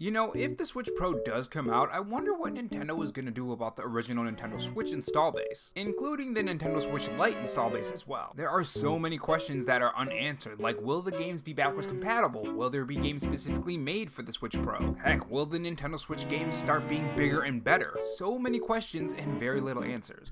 You know, if the Switch Pro does come out, I wonder what Nintendo is going to do about the original Nintendo Switch install base, including the Nintendo Switch Lite install base as well. There are so many questions that are unanswered, like will the games be backwards compatible? Will there be games specifically made for the Switch Pro? Heck, will the Nintendo Switch games start being bigger and better? So many questions and very little answers.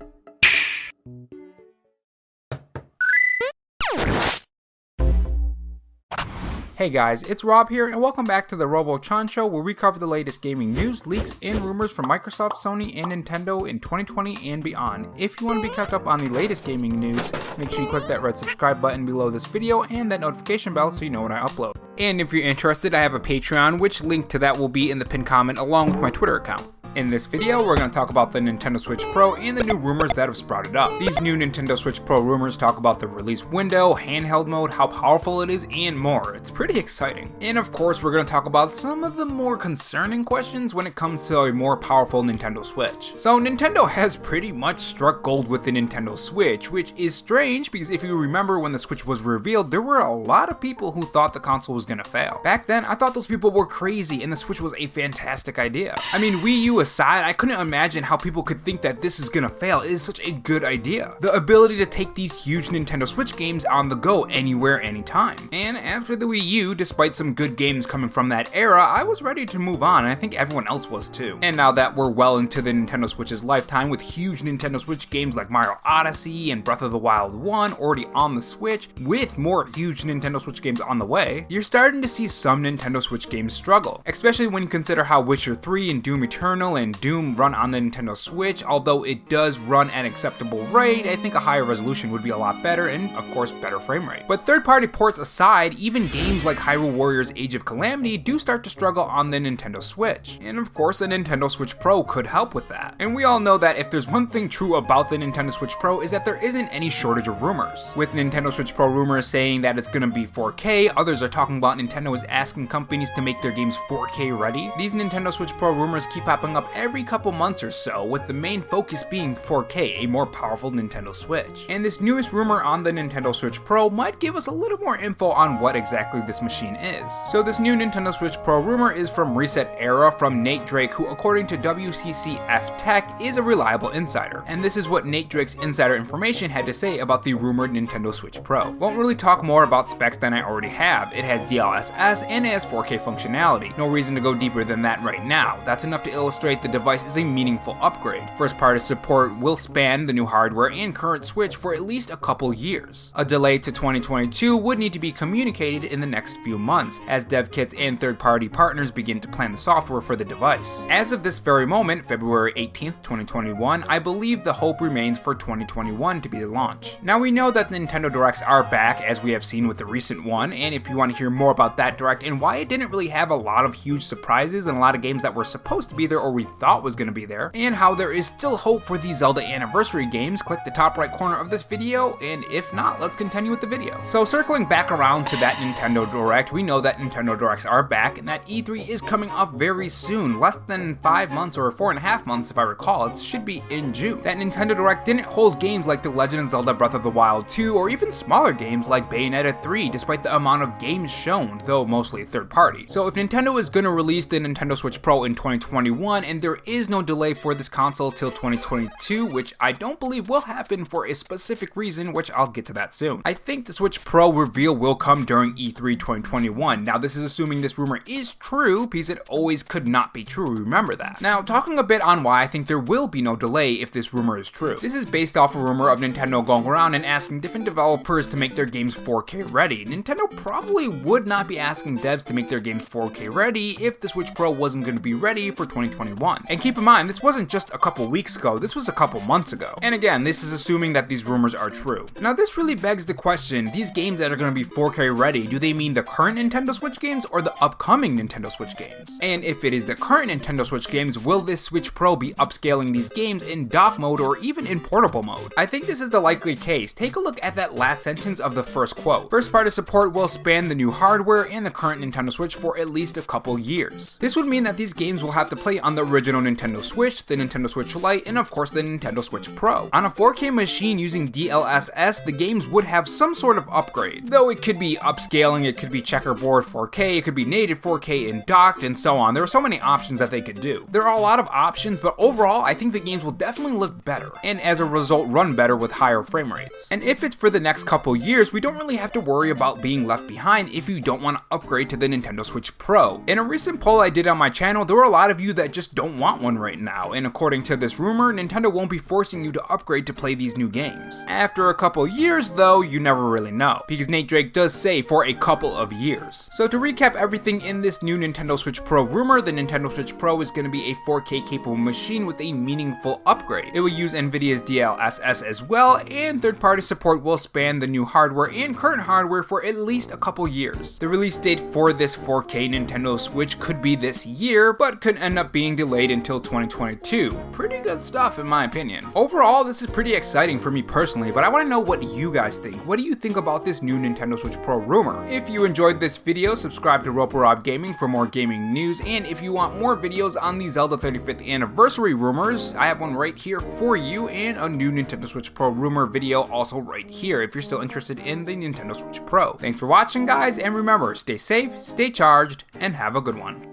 Hey guys, it's Rob here, and welcome back to the Robo-chan Show, where we cover the latest gaming news, leaks, and rumors from Microsoft, Sony, and Nintendo in 2020 and beyond. If you want to be kept up on the latest gaming news, make sure you click that red subscribe button below this video and that notification bell so you know when I upload. And if you're interested, I have a Patreon, which link to that will be in the pinned comment along with my Twitter account. In this video, we're going to talk about the Nintendo Switch Pro and the new rumors that have sprouted up. These new Nintendo Switch Pro rumors talk about the release window, handheld mode, how powerful it is, and more. It's pretty exciting. And of course, we're going to talk about some of the more concerning questions when it comes to a more powerful Nintendo Switch. So Nintendo has pretty much struck gold with the Nintendo Switch, which is strange because if you remember when the Switch was revealed, there were a lot of people who thought the console was going to fail. Back then, I thought those people were crazy and the Switch was a fantastic idea. I mean, Wii U aside, I couldn't imagine how people could think that this is gonna fail. It is such a good idea. The ability to take these huge Nintendo Switch games on the go anywhere, anytime. And after the Wii U, despite some good games coming from that era, I was ready to move on, and I think everyone else was too. And now that we're well into the Nintendo Switch's lifetime with huge Nintendo Switch games like Mario Odyssey and Breath of the Wild 1 already on the Switch, with more huge Nintendo Switch games on the way, you're starting to see some Nintendo Switch games struggle, especially when you consider how Witcher 3 and Doom Eternal and Doom run on the Nintendo Switch. Although it does run at an acceptable rate, I think a higher resolution would be a lot better and of course better frame rate. But third-party ports aside, even games like Hyrule Warriors Age of Calamity do start to struggle on the Nintendo Switch. And of course a Nintendo Switch Pro could help with that. And we all know that if there's one thing true about the Nintendo Switch Pro is that there isn't any shortage of rumors. With Nintendo Switch Pro rumors saying that it's gonna be 4K, others are talking about Nintendo is asking companies to make their games 4K ready. These Nintendo Switch Pro rumors keep popping up every couple months or so, with the main focus being 4K, a more powerful Nintendo Switch. And this newest rumor on the Nintendo Switch Pro might give us a little more info on what exactly this machine is. So this new Nintendo Switch Pro rumor is from Reset Era from Nate Drake, who according to WCCF Tech is a reliable insider. And this is what Nate Drake's insider information had to say about the rumored Nintendo Switch Pro. Won't really talk more about specs than I already have. It has DLSS and it has 4K functionality. No reason to go deeper than that right now. That's enough to illustrate the device is a meaningful upgrade. First party support will span the new hardware and current Switch for at least a couple years. A delay to 2022 would need to be communicated in the next few months, as dev kits and third-party partners begin to plan the software for the device. As of this very moment, February 18th, 2021, I believe the hope remains for 2021 to be the launch. Now we know that the Nintendo Directs are back, as we have seen with the recent one, and if you want to hear more about that Direct and why it didn't really have a lot of huge surprises and a lot of games that were supposed to be there or we thought was going to be there, and how there is still hope for these Zelda anniversary games, click the top right corner of this video, and if not, let's continue with the video. So circling back around to that Nintendo Direct, we know that Nintendo Directs are back and that E3 is coming up very soon, less than 5 months or 4.5 months if I recall. It should be in June. That Nintendo Direct didn't hold games like The Legend of Zelda Breath of the Wild 2 or even smaller games like Bayonneta 3 despite the amount of games shown, though mostly third party. So if Nintendo is going to release the Nintendo Switch Pro in 2021 and there is no delay for this console till 2022, which I don't believe will happen for a specific reason, which I'll get to that soon. I think the Switch Pro reveal will come during E3 2021. Now this is assuming this rumor is true, because it always could not be true, remember that. Now talking a bit on why I think there will be no delay if this rumor is true. This is based off a rumor of Nintendo going around and asking different developers to make their games 4K ready. Nintendo probably would not be asking devs to make their games 4K ready if the Switch Pro wasn't going to be ready for 2021. And keep in mind, this wasn't just a couple weeks ago, this was a couple months ago. And again, this is assuming that these rumors are true. Now this really begs the question, these games that are going to be 4K ready, do they mean the current Nintendo Switch games or the upcoming Nintendo Switch games? And if it is the current Nintendo Switch games, will this Switch Pro be upscaling these games in dock mode or even in portable mode? I think this is the likely case. Take a look at that last sentence of the first quote. First party support will span the new hardware and the current Nintendo Switch for at least a couple years. This would mean that these games will have to play on the the original Nintendo Switch, the Nintendo Switch Lite, and of course the Nintendo Switch Pro. On a 4K machine using DLSS, the games would have some sort of upgrade, though it could be upscaling, it could be checkerboard 4K, it could be native 4K and docked, and so on. There are so many options that they could do. There are a lot of options, but overall I think the games will definitely look better, and as a result run better with higher frame rates. And if it's for the next couple years, we don't really have to worry about being left behind if you don't want to upgrade to the Nintendo Switch Pro. In a recent poll I did on my channel, there were a lot of you that just don't want one right now, and according to this rumor, Nintendo won't be forcing you to upgrade to play these new games. After a couple years though, you never really know, because Nate Drake does say for a couple of years. So to recap everything in this new Nintendo Switch Pro rumor, the Nintendo Switch Pro is going to be a 4K capable machine with a meaningful upgrade. It will use nvidias DLSS as well, and third-party support will span the new hardware and current hardware for at least a couple years. The release date for this 4K Nintendo Switch could be this year, but could end up being delayed until 2022. Pretty good stuff in my opinion. Overall, this is pretty exciting for me personally, but I want to know what you guys think. What do you think about this new Nintendo Switch Pro rumor? If you enjoyed this video, subscribe to Rob Gaming for more gaming news, and if you want more videos on the Zelda 35th anniversary rumors, I have one right here for you, and a new Nintendo Switch Pro rumor video also right here if you're still interested in the Nintendo Switch Pro. Thanks for watching guys, and remember, stay safe, stay charged, and have a good one.